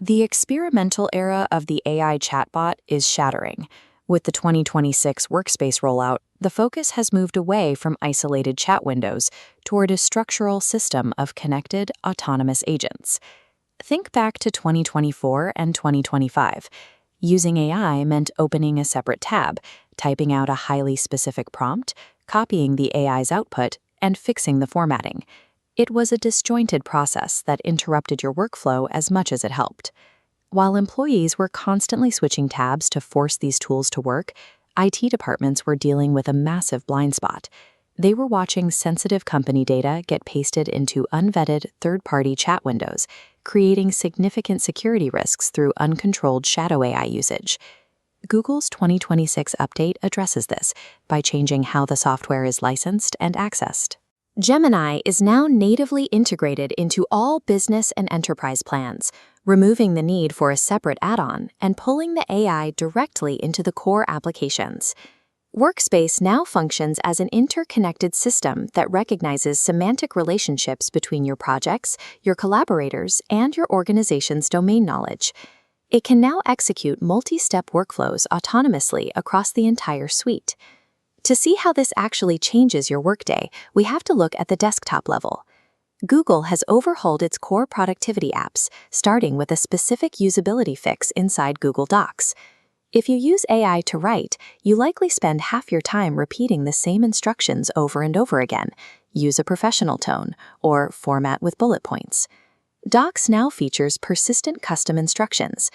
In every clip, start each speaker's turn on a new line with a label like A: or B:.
A: The experimental era of the AI chatbot is shattering. With the 2026 Workspace rollout, the focus has moved away from isolated chat windows toward a structural system of connected, autonomous agents. Think back to 2024 and 2025. Using AI meant opening a separate tab, typing out a highly specific prompt, copying the AI's output, and fixing the formatting. It was a disjointed process that interrupted your workflow as much as it helped. While employees were constantly switching tabs to force these tools to work, IT departments were dealing with a massive blind spot. They were watching sensitive company data get pasted into unvetted third-party chat windows, creating significant security risks through uncontrolled shadow AI usage. Google's 2026 update addresses this by changing how the software is licensed and accessed. Gemini is now natively integrated into all business and enterprise plans, removing the need for a separate add-on and pulling the AI directly into the core applications. Workspace now functions as an interconnected system that recognizes semantic relationships between your projects, your collaborators, and your organization's domain knowledge. It can now execute multi-step workflows autonomously across the entire suite. To see how this actually changes your workday, we have to look at the desktop level. Google has overhauled its core productivity apps, starting with a specific usability fix inside Google Docs. If you use AI to write, you likely spend half your time repeating the same instructions over and over again. Use a professional tone, or format with bullet points. Docs now features persistent custom instructions.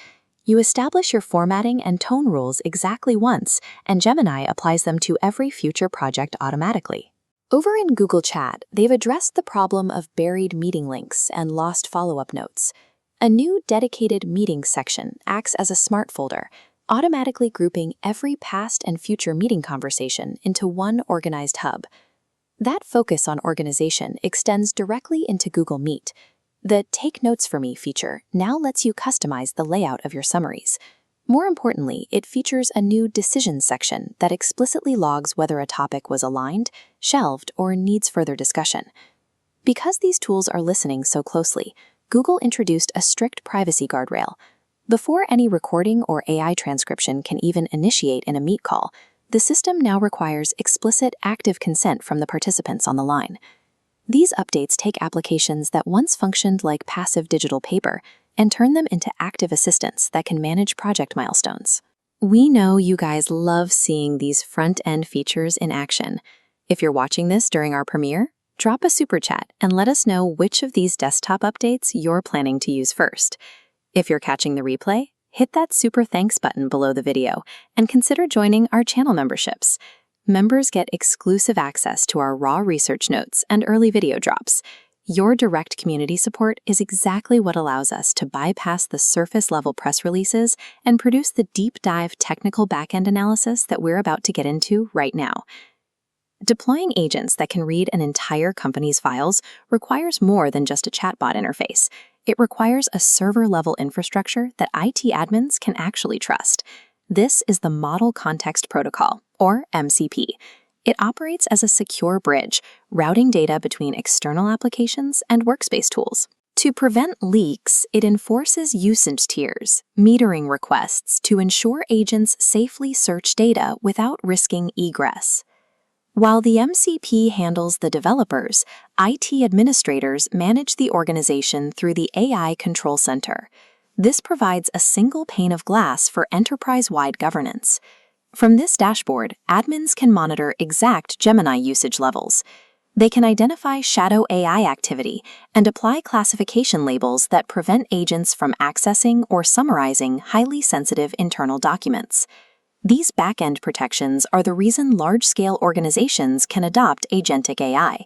A: You establish your formatting and tone rules exactly once, and Gemini applies them to every future project automatically. Over in Google Chat, they've addressed the problem of buried meeting links and lost follow-up notes. A new dedicated meetings section acts as a smart folder, automatically grouping every past and future meeting conversation into one organized hub. That focus on organization extends directly into Google Meet. The Take Notes for Me feature now lets you customize the layout of your summaries. More importantly, it features a new Decisions section that explicitly logs whether a topic was aligned, shelved, or needs further discussion. Because these tools are listening so closely, Google introduced a strict privacy guardrail. Before any recording or AI transcription can even initiate in a Meet call, the system now requires explicit active consent from the participants on the line. These updates take applications that once functioned like passive digital paper and turn them into active assistants that can manage project milestones. We know you guys love seeing these front-end features in action. If you're watching this during our premiere, drop a super chat and let us know which of these desktop updates you're planning to use first. If you're catching the replay, hit that super thanks button below the video and consider joining our channel memberships. Members get exclusive access to our raw research notes and early video drops. Your direct community support is exactly what allows us to bypass the surface-level press releases and produce the deep-dive technical backend analysis that we're about to get into right now. Deploying agents that can read an entire company's files requires more than just a chatbot interface. It requires a server-level infrastructure that IT admins can actually trust. This is the Model Context Protocol, or MCP. It operates as a secure bridge, routing data between external applications and workspace tools. To prevent leaks, it enforces usage tiers, metering requests to ensure agents safely search data without risking egress. While the MCP handles the developers, IT administrators manage the organization through the AI Control Center. This provides a single pane of glass for enterprise-wide governance. From this dashboard, admins can monitor exact Gemini usage levels. They can identify shadow AI activity and apply classification labels that prevent agents from accessing or summarizing highly sensitive internal documents. These back-end protections are the reason large-scale organizations can adopt agentic AI.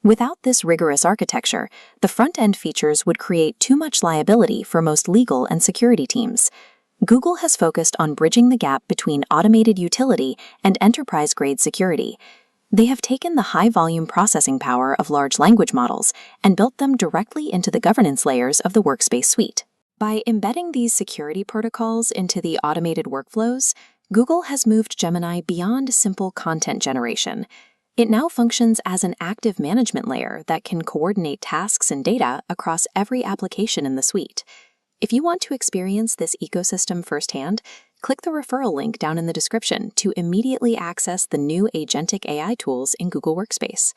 A: Without this rigorous architecture, the front-end features would create too much liability for most legal and security teams. Google has focused on bridging the gap between automated utility and enterprise-grade security. They have taken the high-volume processing power of large language models and built them directly into the governance layers of the Workspace suite. By embedding these security protocols into the automated workflows, Google has moved Gemini beyond simple content generation. It now functions as an active management layer that can coordinate tasks and data across every application in the suite. If you want to experience this ecosystem firsthand, click the referral link down in the description to immediately access the new agentic AI tools in Google Workspace.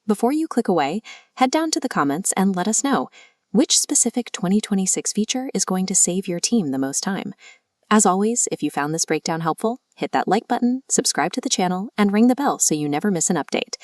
A: Before you click away, head down to the comments and let us know which specific 2026 feature is going to save your team the most time. As always, if you found this breakdown helpful, hit that like button, subscribe to the channel, and ring the bell so you never miss an update.